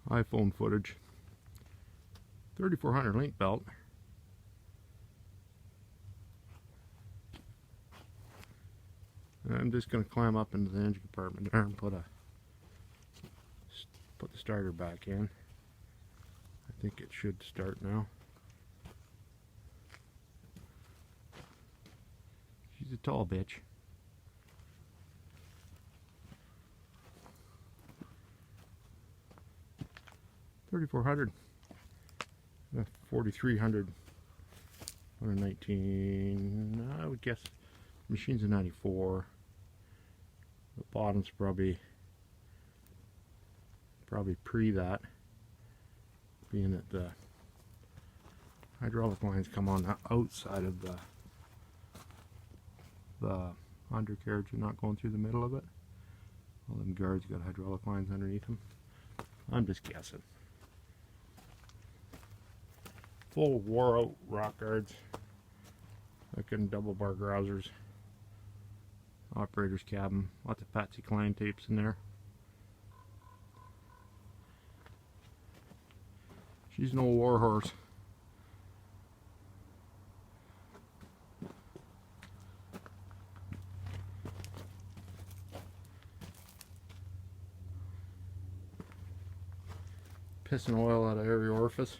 iPhone footage. 3400 link belt. And I'm just going to climb up into the engine compartment there and put the starter back in. I think it should start now. She's a tall bitch. $3,400, 4,300, 119. I would guess the machine's a 94. The bottom's probably pre that, being that the hydraulic lines come on the outside of the undercarriage and not going through the middle of it. All them guards got hydraulic lines underneath them. I'm just guessing. Full wore out rock guards, looking double bar grousers, operator's cabin, lots of Patsy Cline tapes in there. She's no war horse. Pissing oil out of every orifice.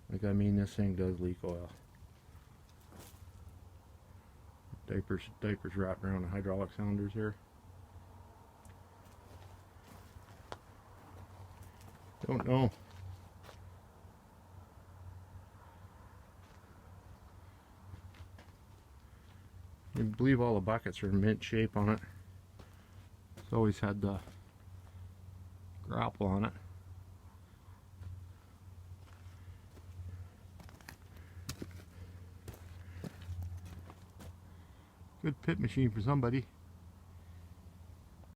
Like, I mean, this thing does leak oil. Diapers wrapped around the hydraulic cylinders here. Don't know. I believe all the buckets are mint shape on it. It's always had the grapple on it. Good pit machine for somebody.